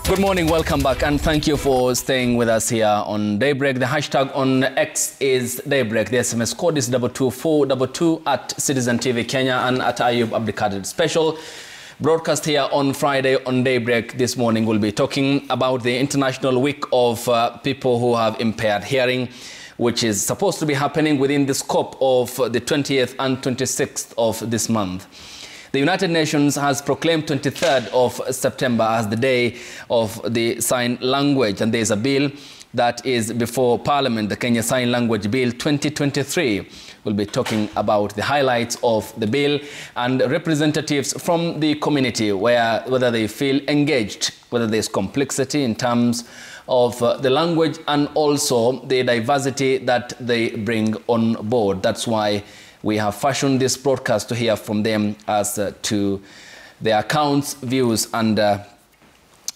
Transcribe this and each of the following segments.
Good morning, welcome back, and thank you for staying with us here on Daybreak. The hashtag on X is Daybreak. The SMS code is 22422 at Citizen TV Kenya and at Ayub Abdikadir. Special broadcast here on Friday on Daybreak. This morning we'll be talking about the International Week of People Who Have Impaired Hearing, which is supposed to be happening within the scope of the 20th and 26th of this month. The United Nations has proclaimed 23rd of September as the day of the sign language, and there is a bill that is before Parliament, the Kenya Sign Language Bill 2023. We'll be talking about the highlights of the bill and representatives from the community, whether they feel engaged, whether there's complexity in terms of the language and also the diversity that they bring on board. That's why we have fashioned this broadcast to hear from them as to their accounts, views, and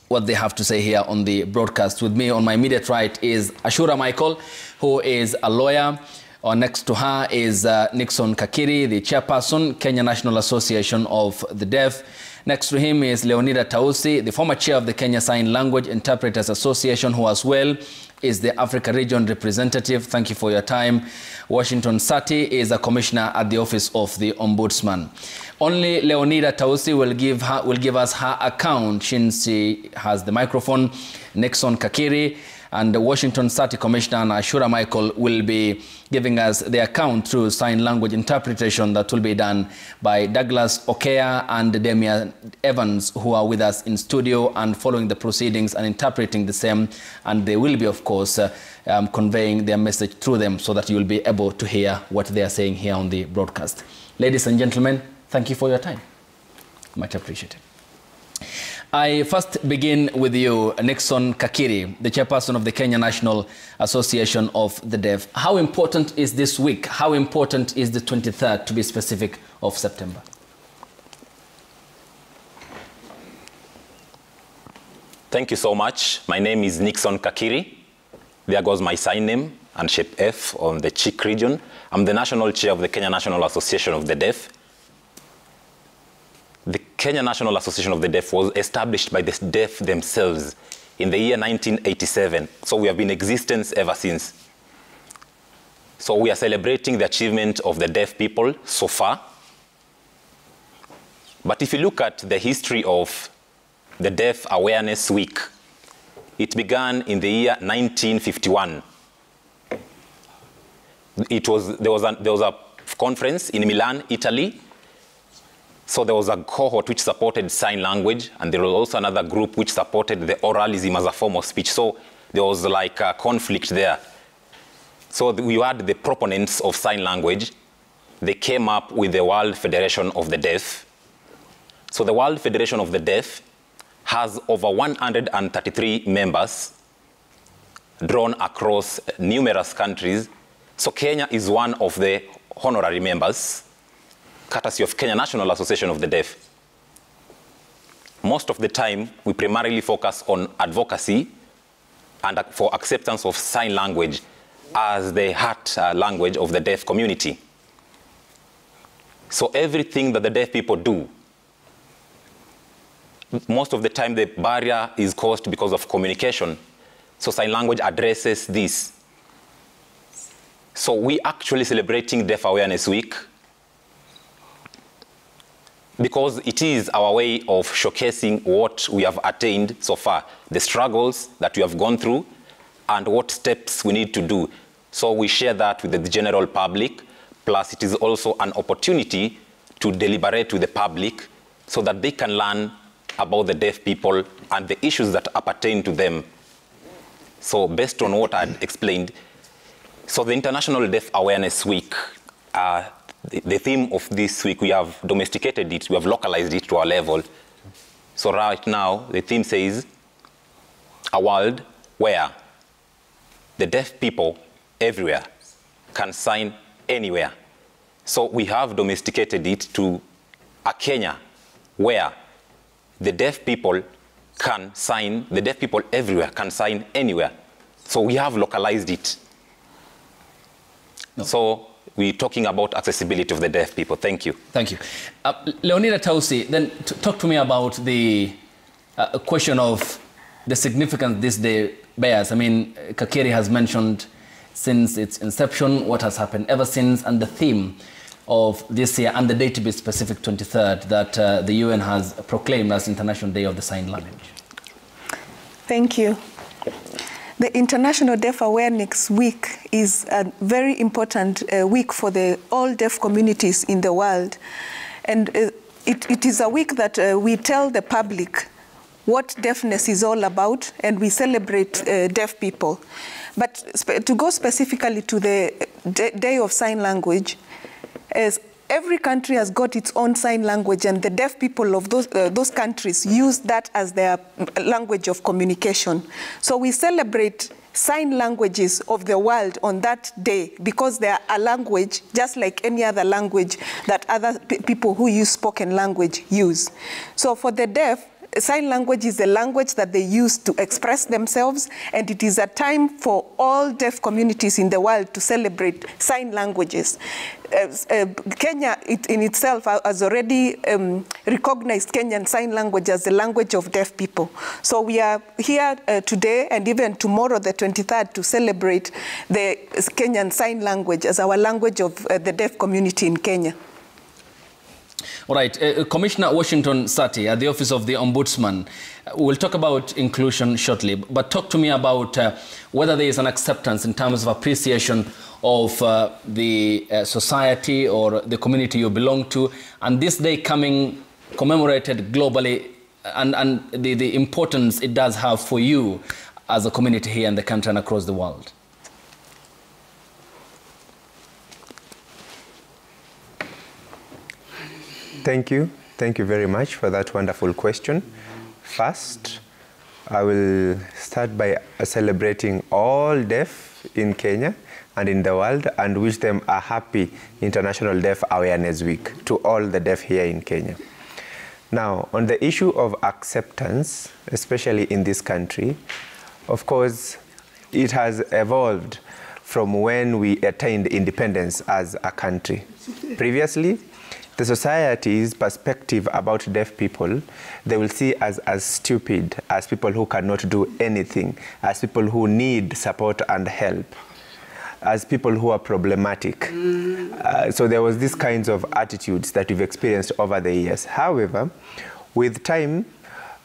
what they have to say here on the broadcast. With me on my immediate right is Ashura Michael, who is a lawyer. Next to her is Nixon Kakiri, the chairperson, Kenya National Association of the Deaf. Next to him is Leonida Tausi, the former chair of the Kenya Sign Language Interpreters Association, who as well is the Africa Region representative. Thank you for your time. Washington Sati is a commissioner at the Office of the Ombudsman. Only Leonida Tausi will give us her account since she has the microphone. Nixon Kakiri and the Washington Sati Commissioner and Ashura Michael will be giving us the account through sign language interpretation that will be done by Douglas Okea and Damian Evans, who are with us in studio and following the proceedings and interpreting the same. And they will be, of course, conveying their message through them so that you will be able to hear what they are saying here on the broadcast. Ladies and gentlemen, thank you for your time. Much appreciated. I first begin with you, Nixon Kakiri, the chairperson of the Kenya National Association of the Deaf. How important is this week? How important is the 23rd, to be specific, of September? Thank you so much. My name is Nixon Kakiri. There goes my sign name and shape F on the cheek region. I'm the national chair of the Kenya National Association of the Deaf. The Kenya National Association of the Deaf was established by the deaf themselves in the year 1987. So we have been in existence ever since. So we are celebrating the achievement of the deaf people so far. But if you look at the history of the Deaf Awareness Week, it began in the year 1951. There was a conference in Milan, Italy. So there was a cohort which supported sign language, and there was also another group which supported the oralism as a form of speech. So there was like a conflict there. So we had the proponents of sign language. They came up with the World Federation of the Deaf. So the World Federation of the Deaf has over 133 members drawn across numerous countries. So Kenya is one of the honorary members, courtesy of Kenya National Association of the Deaf. Most of the time, we primarily focus on advocacy and for acceptance of sign language as the heart language of the deaf community. So everything that the deaf people do, most of the time the barrier is caused because of communication. So sign language addresses this. So we actually celebrating Deaf Awareness Week because it is our way of showcasing what we have attained so far, the struggles that we have gone through, and what steps we need to do. So we share that with the general public, plus it is also an opportunity to deliberate with the public so that they can learn about the deaf people and the issues that appertain to them. So based on what I explained, so the International Deaf Awareness Week, the theme of this week, we have domesticated it, we have localized it to our level. So right now, the theme says, a world where the deaf people everywhere can sign anywhere. So we have domesticated it to a Kenya where the deaf people can sign, the deaf people everywhere can sign anywhere. So we have localized it. No. So we're talking about accessibility of the deaf people. Thank you. Thank you. Leonida Tausi, then talk to me about the question of the significance this day bears. I mean, Kakeri has mentioned since its inception, what has happened ever since, and the theme of this year, and the date to be specific, 23rd, that the UN has proclaimed as International Day of the Sign Language. Thank you. The International Deaf Awareness Week is a very important week for all deaf communities in the world. And it is a week that we tell the public what deafness is all about, and we celebrate deaf people. But to go specifically to the Day of Sign Language, as every country has got its own sign language, and the deaf people of those countries use that as their language of communication. So we celebrate sign languages of the world on that day because they are a language just like any other language that other people who use spoken language use. So for the deaf, sign language is a language that they use to express themselves, and it is a time for all deaf communities in the world to celebrate sign languages. Kenya in itself has already recognized Kenyan Sign Language as the language of deaf people. So we are here today and even tomorrow, the 23rd, to celebrate the Kenyan Sign Language as our language of the deaf community in Kenya. All right, Commissioner Washington Sati at the Office of the Ombudsman, we'll talk about inclusion shortly, but talk to me about whether there is an acceptance in terms of appreciation of the society or the community you belong to, and this day coming commemorated globally, and the importance it does have for you as a community here in the country and across the world. Thank you. Thank you very much for that wonderful question. First, I will start by celebrating all deaf in Kenya and in the world and wish them a happy International Deaf Awareness Week to all the deaf here in Kenya. Now, on the issue of acceptance, especially in this country, of course, it has evolved from when we attained independence as a country. Previously, the society's perspective about deaf people, they will see us as stupid, as people who cannot do anything, as people who need support and help, as people who are problematic. So there was these kinds of attitudes that we've experienced over the years. However, with time,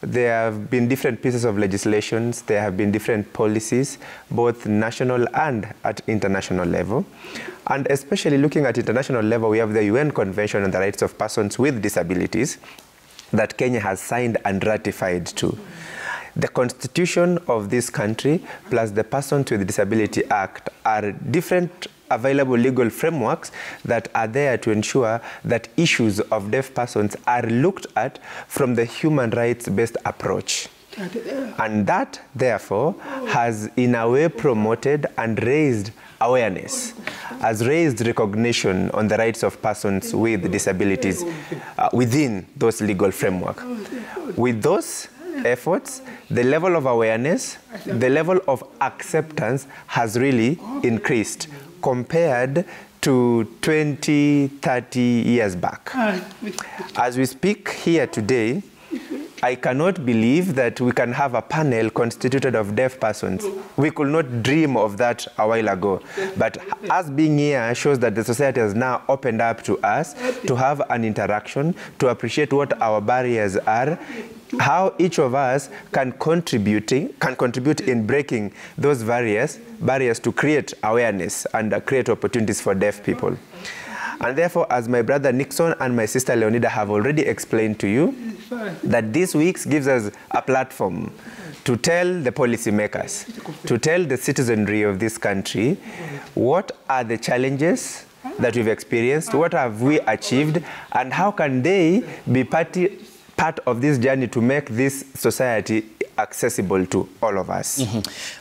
there have been different pieces of legislations, there have been different policies, both national and at international level. And especially looking at international level, we have the UN Convention on the Rights of Persons with Disabilities that Kenya has signed and ratified to. The constitution of this country plus the Persons with Disability Act are different available legal frameworks that are there to ensure that issues of deaf persons are looked at from the human rights-based approach. And that, therefore, has in a way promoted and raised awareness, has raised recognition on the rights of persons with disabilities within those legal framework. With those efforts, the level of awareness, the level of acceptance has really increased compared to 20, 30 years back. As we speak here today, I cannot believe that we can have a panel constituted of deaf persons. We could not dream of that a while ago. But us being here shows that the society has now opened up to us to have an interaction, to appreciate what our barriers are, how each of us can contribute in breaking those barriers to create awareness and create opportunities for deaf people. And therefore, as my brother Nixon and my sister Leonida have already explained to you, that this week gives us a platform to tell the policymakers, to tell the citizenry of this country, what are the challenges that we've experienced, what have we achieved, and how can they be part of this journey to make this society accessible to all of us.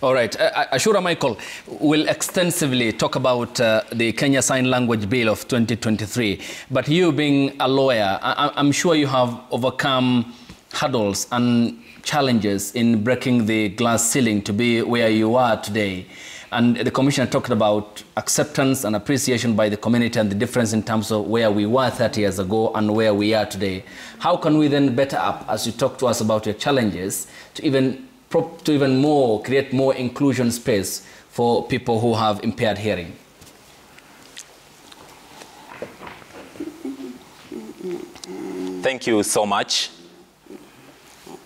All right. Ashura Michael will extensively talk about the Kenya Sign Language Bill of 2023. But you being a lawyer, I'm sure you have overcome hurdles and challenges in breaking the glass ceiling to be where you are today. And the Commissioner talked about acceptance and appreciation by the community and the difference in terms of where we were 30 years ago and where we are today. How can we then better up, as you talk to us about your challenges, to even even more, create more inclusion space for people who have impaired hearing? Thank you so much.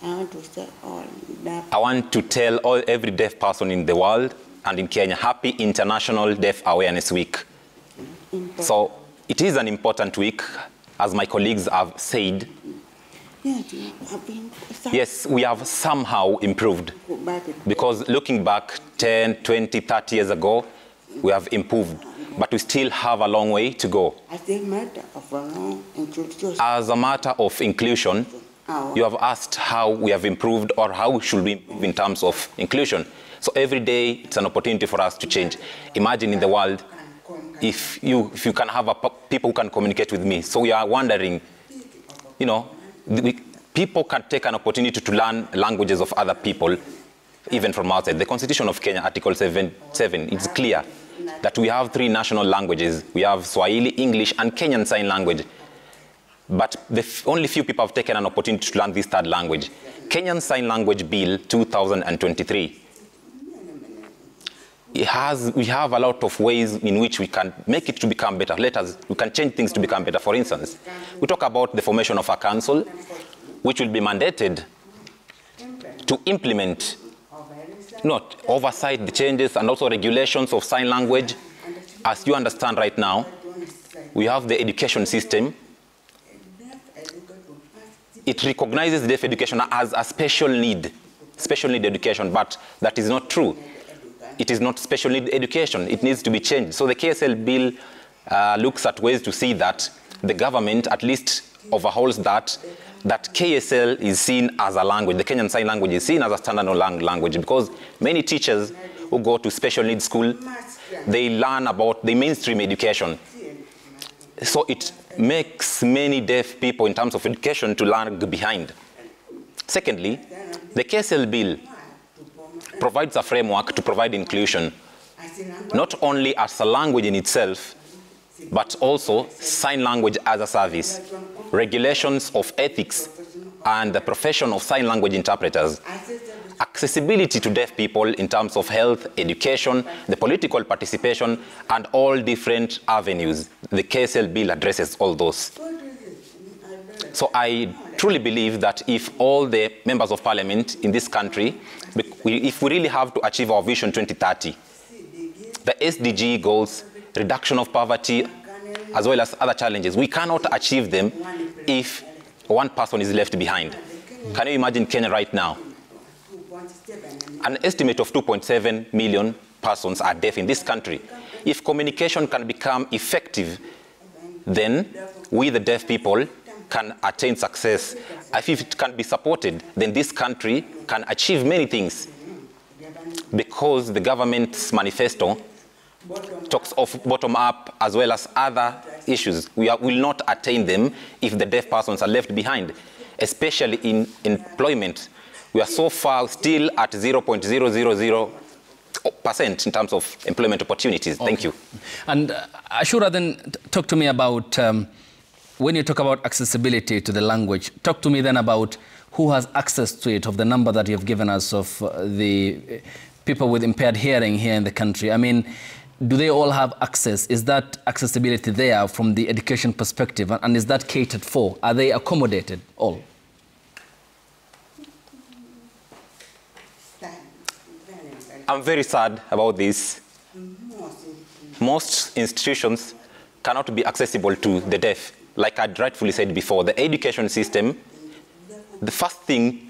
I want to tell every deaf person in the world and in Kenya, happy International Deaf Awareness Week. So it is an important week, as my colleagues have said. Yes, we have somehow improved, because looking back 10, 20, 30 years ago, we have improved, but we still have a long way to go. As a matter of inclusion, you have asked how we have improved or how should we improve in terms of inclusion. So every day it's an opportunity for us to change. Imagine in the world if you can have people who can communicate with me. So we are wondering, you know, people can take an opportunity to learn languages of other people, even from outside. The Constitution of Kenya, Article 7, it's clear that we have 3 national languages. We have Swahili, English, and Kenyan Sign Language. But only few people have taken an opportunity to learn this 3rd language. Kenyan Sign Language Bill 2023. We have a lot of ways in which we can make it to become better. We can change things to become better. For instance, we talk about the formation of a council, which will be mandated to implement, not oversight the changes and also regulations of sign language. As you understand right now, we have the education system. It recognizes deaf education as a special need education, but that is not true. It is not special need education. It needs to be changed. So the KSL bill looks at ways to see that the government at least overhauls that KSL is seen as a language. The Kenyan Sign Language is seen as a standalone language, because many teachers who go to special needs school, they learn about the mainstream education. So it makes many deaf people in terms of education to lag behind. Secondly, the KSL bill provides a framework to provide inclusion, not only as a language in itself, but also sign language as a service, regulations of ethics, and the profession of sign language interpreters, accessibility to deaf people in terms of health, education, the political participation, and all different avenues. The KSL bill addresses all those. So I truly believe that if all the members of parliament in this country, if we really have to achieve our Vision 2030, the SDG goals, reduction of poverty, as well as other challenges, we cannot achieve them if one person is left behind. Can you imagine Kenya right now? An estimate of 2.7 million persons are deaf in this country. If communication can become effective, then we, the deaf people, can attain success. If it can be supported, then this country can achieve many things, because the government's manifesto talks of bottom-up as well as other issues. We will not attain them if the deaf persons are left behind, especially in employment. We are so far still at 0.000% in terms of employment opportunities. Okay. Thank you. And Ashura, then talk to me about, when you talk about accessibility to the language, talk to me then about who has access to it, of the number that you've given us of the people with impaired hearing here in the country. I mean, do they all have access? Is that accessibility there from the education perspective? And is that catered for? Are they accommodated all? I'm very sad about this. Most institutions cannot be accessible to the deaf. Like I rightfully said before, the education system, the first thing,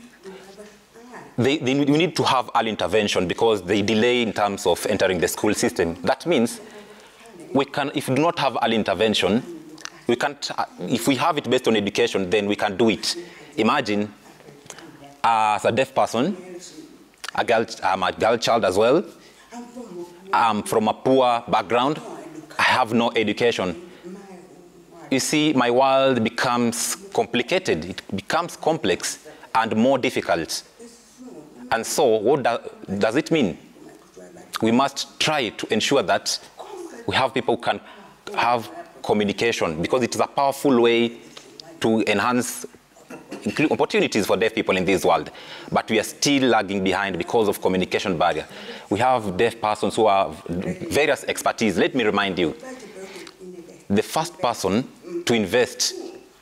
we need to have early intervention, because they delay in terms of entering the school system. That means if we do not have early intervention, we can't, if we have it based on education, then we can do it. Imagine, as a deaf person, I'm a girl child as well, I'm from a poor background, I have no education. You see, my world becomes complicated, it becomes complex and more difficult. And so, what does it mean? We must try to ensure that we have people who can have communication, because it is a powerful way to enhance opportunities for deaf people in this world, but we are still lagging behind because of communication barrier. We have deaf persons who have various expertise. Let me remind you, the first person to invest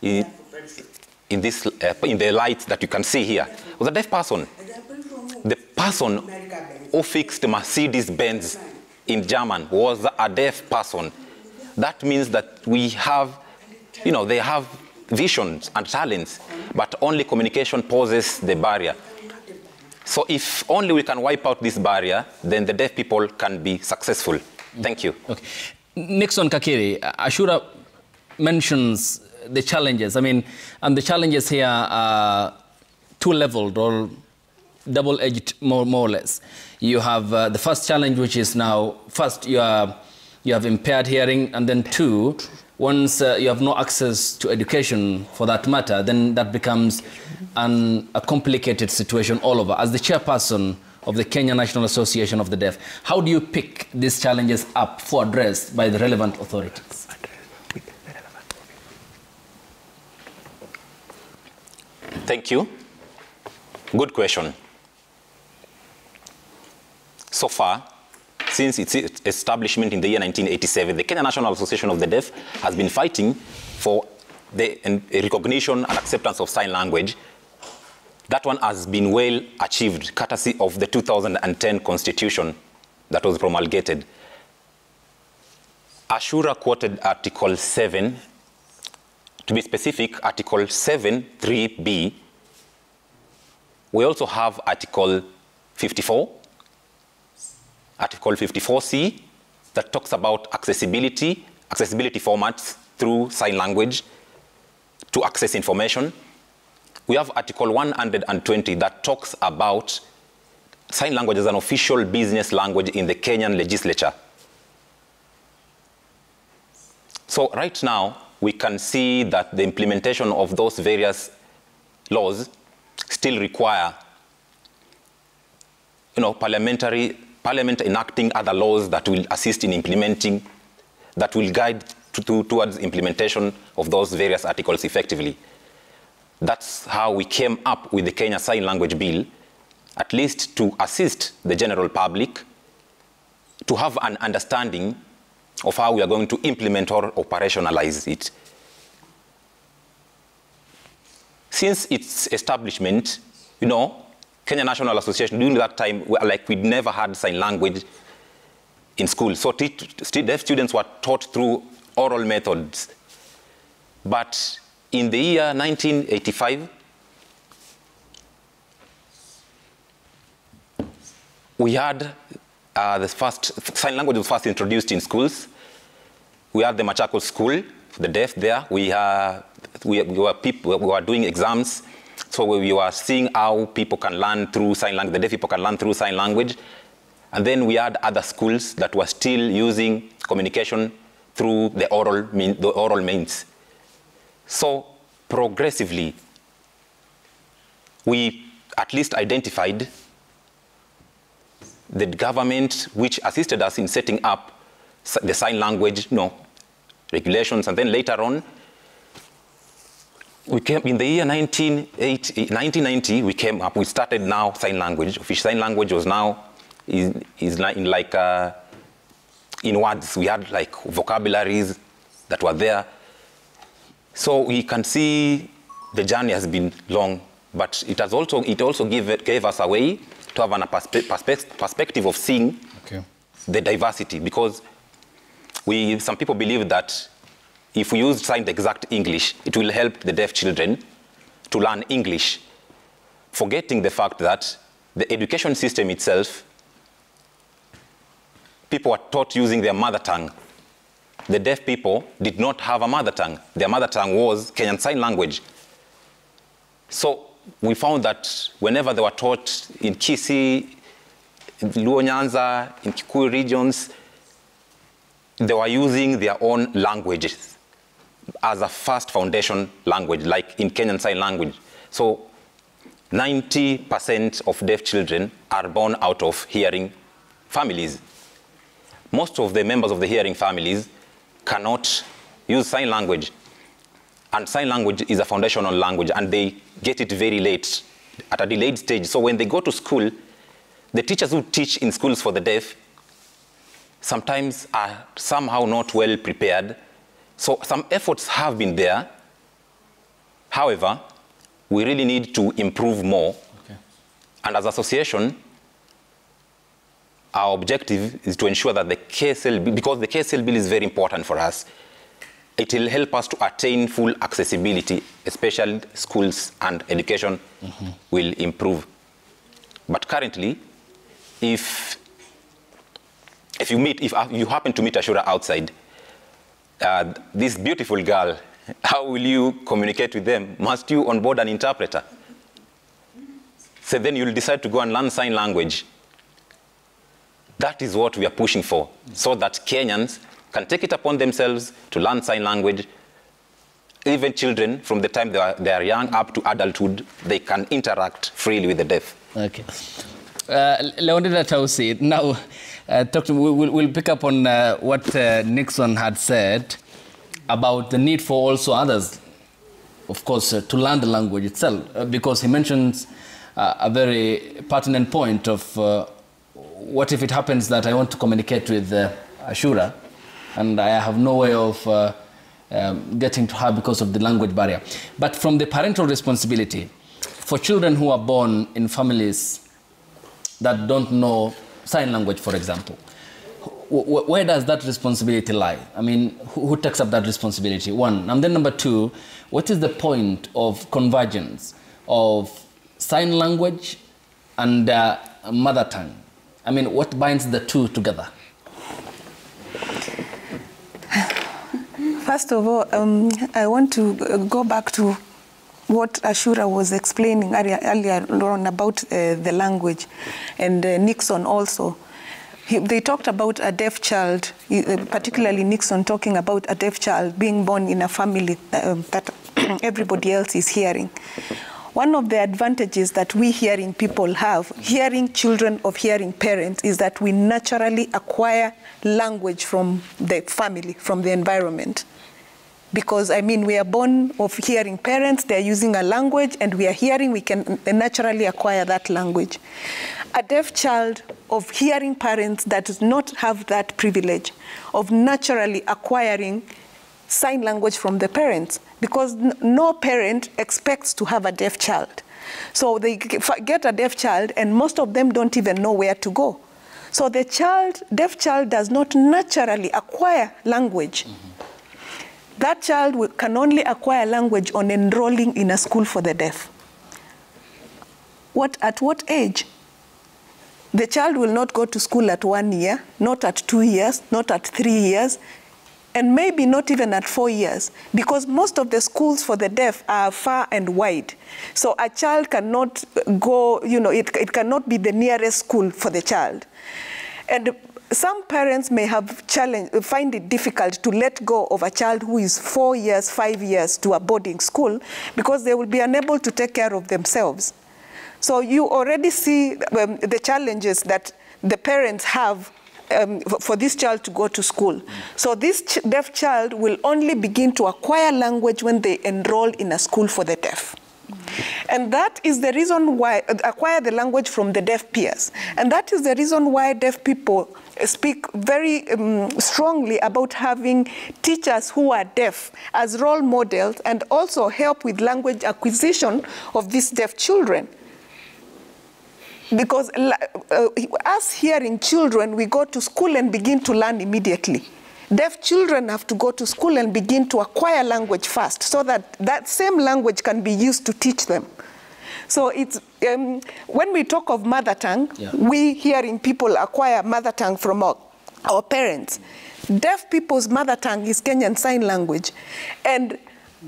in the lights that you can see here was a deaf person. The person who fixed Mercedes-Benz in German was a deaf person. That means that we have, they have visions and talents, but only communication poses the barrier. So if only we can wipe out this barrier, then the deaf people can be successful. Thank you. Okay. Nixon Kakiri, Ashura mentions the challenges. And the challenges here are two-leveled or double-edged, more or less. You have the first challenge, which is now, first, you have impaired hearing, and then two, once you have no access to education for that matter, then that becomes a complicated situation all over. As the chairperson of the Kenya National Association of the Deaf, how do you pick these challenges up for address by the relevant authorities? Thank you. Good question. So far, since its establishment in the year 1987, the Kenya National Association of the Deaf has been fighting for the recognition and acceptance of sign language. That one has been well achieved, courtesy of the 2010 Constitution that was promulgated. Ashura quoted Article 7, to be specific, Article 7(3)(b). We also have Article 54, Article 54C, that talks about accessibility formats through sign language to access information. We have Article 120 that talks about sign language as an official business language in the Kenyan legislature. So right now, we can see that the implementation of those various laws still require, Parliament enacting other laws that will assist in implementing, that will guide towards implementation of those various articles effectively. That's how we came up with the Kenya Sign Language Bill, at least to assist the general public to have an understanding of how we are going to implement or operationalize it. Since its establishment, Kenya National Association, during that time, we'd never had sign language in school. So deaf students were taught through oral methods. But in the year 1985, we had sign language was first introduced in schools. We had the Machakos School, the deaf there. We were doing exams. So we were seeing how people can learn through sign language, the deaf people can learn through sign language. And then we had other schools that were still using communication through the oral means. So progressively, we at least identified the government which assisted us in setting up the sign language regulations. And then later on, we came in the year 1990, we started now sign language. Official sign language was now in words. We had like vocabularies that were there. So we can see the journey has been long, but it also gave us a way to have a perspective of seeing the diversity, because some people believe that if we use signed exact English, it will help the deaf children to learn English, forgetting the fact that the education system itself, people are taught using their mother tongue. The deaf people did not have a mother tongue. Their mother tongue was Kenyan Sign Language. So we found that whenever they were taught in Kisii, in Luo Nyanza, in Kikuyu regions, they were using their own languages as a first foundation language, like in Kenyan Sign Language. So 90% of deaf children are born out of hearing families. Most of the members of the hearing families cannot use sign language. And sign language is a foundational language, and they get it very late, at a delayed stage. So when they go to school, the teachers who teach in schools for the deaf sometimes are somehow not well prepared. So some efforts have been there. However, we really need to improve more. Okay. And as an association, our objective is to ensure that the KSL, because the KSL bill is very important for us, it will help us to attain full accessibility, especially schools and education will improve. But currently, if you happen to meet Ashura outside, this beautiful girl, how will you communicate with them? Must you onboard an interpreter? So then you'll decide to go and learn sign language. That is what we are pushing for, so that Kenyans can take it upon themselves to learn sign language. Even children, from the time they are young up to adulthood, they can interact freely with the deaf. Okay. Leonida Tausi, now we'll pick up on what Nixon had said about the need for also others, of course, to learn the language itself, because he mentions a very pertinent point of what if it happens that I want to communicate with Ashura and I have no way of getting to her because of the language barrier. But from the parental responsibility, for children who are born in families that don't know sign language, for example, where does that responsibility lie? I mean, who takes up that responsibility? One. And then number two, what is the point of convergence of sign language and mother tongue? I mean, what binds the two together? First of all, I want to go back to what Ashura was explaining earlier on about the language, and Nixon also. They talked about a deaf child, particularly Nixon talking about a deaf child being born in a family that everybody else is hearing. One of the advantages that we hearing people have, hearing children of hearing parents, is that we naturally acquire language from the family, from the environment. Because, I mean, we are born of hearing parents, they're using a language, and we are hearing, we can naturally acquire that language. A deaf child of hearing parents that does not have that privilege of naturally acquiring sign language from the parents, because no parent expects to have a deaf child. So they get a deaf child, and most of them don't even know where to go. So the deaf child does not naturally acquire language. That child can only acquire language on enrolling in a school for the deaf. At what age? The child will not go to school at 1 year, not at 2 years, not at 3 years, and maybe not even at 4 years, because most of the schools for the deaf are far and wide. So a child cannot go, it cannot be the nearest school for the child. And some parents may find it difficult to let go of a child who is 4 years, 5 years to a boarding school, because they will be unable to take care of themselves. So you already see the challenges that the parents have for this child to go to school. So this deaf child will only begin to acquire language when they enroll in a school for the deaf. And that is the reason why, acquire the language from the deaf peers. And that is the reason why deaf people speak very strongly about having teachers who are deaf as role models, and also help with language acquisition of these deaf children. Because us hearing children, we go to school and begin to learn immediately. Deaf children have to go to school and begin to acquire language first, so that that same language can be used to teach them. So it's, when we talk of mother tongue, we hearing people acquire mother tongue from our parents. Deaf people's mother tongue is Kenyan Sign Language. And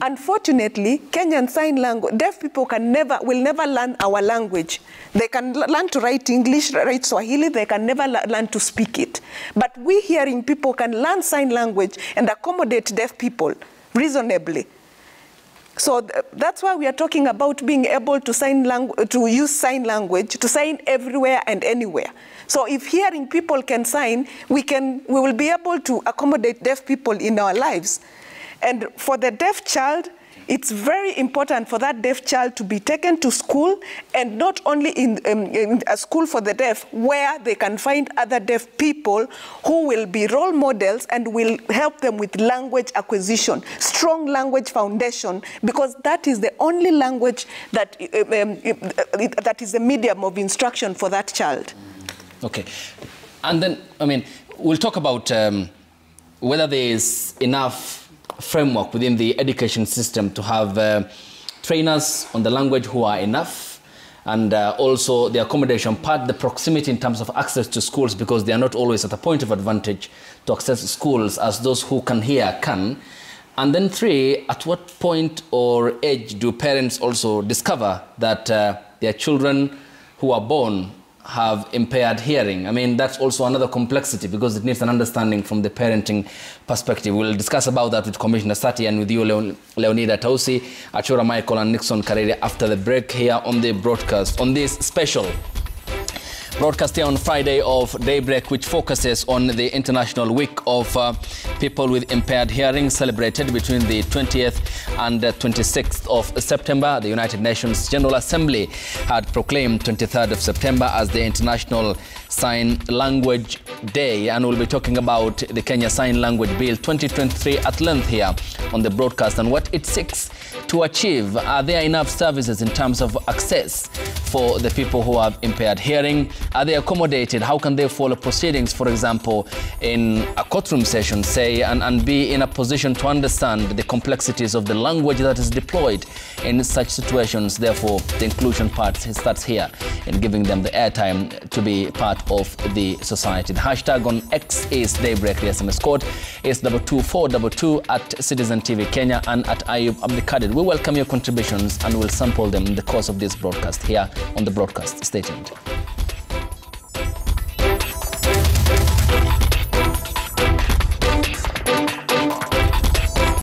unfortunately, Kenyan Sign Language, deaf people will never learn our language. They can learn to write English, write Swahili, they can never learn to speak it. But we hearing people can learn sign language and accommodate deaf people reasonably. So that's why we are talking about being able to use sign language, to sign everywhere and anywhere. So if hearing people can sign, we will be able to accommodate deaf people in our lives. And for the deaf child, it's very important for that deaf child to be taken to school, and not only in a school for the deaf, where they can find other deaf people who will be role models and will help them with language acquisition, strong language foundation, because that is the only language that, that is a medium of instruction for that child. Okay. And then, I mean, we'll talk about whether there is enough framework within the education system to have trainers on the language who are enough, and also the accommodation part, the proximity in terms of access to schools, because they are not always at a point of advantage to access schools as those who can hear can. And then 3, at what point or age do parents also discover that their children who are born have impaired hearing? I mean, that's also another complexity, because it needs an understanding from the parenting perspective. We'll discuss about that with Commissioner Sati and with you, Leonida Tausi, Achura Michael and Nixon Karere, after the break here on the broadcast, on this special broadcast here on Friday of Daybreak, which focuses on the International Week of People with Impaired Hearing, celebrated between the 20th and 26th of September. The United Nations General Assembly had proclaimed 23rd of September as the International Sign Language Day, and we'll be talking about the Kenya Sign Language Bill 2023 at length here on the broadcast and what it seeks to achieve. Are there enough services in terms of access for the people who have impaired hearing? Are they accommodated? How can they follow proceedings, for example, in a courtroom session, say, and be in a position to understand the complexities of the language that is deployed in such situations? Therefore, the inclusion part starts here in giving them the airtime to be part of the society. The hashtag on X is Daybreak. The SMS code is 22422 at Citizen TV Kenya and at Ayub Abdikadir. We welcome your contributions and we'll sample them in the course of this broadcast here on the broadcast. Stay tuned.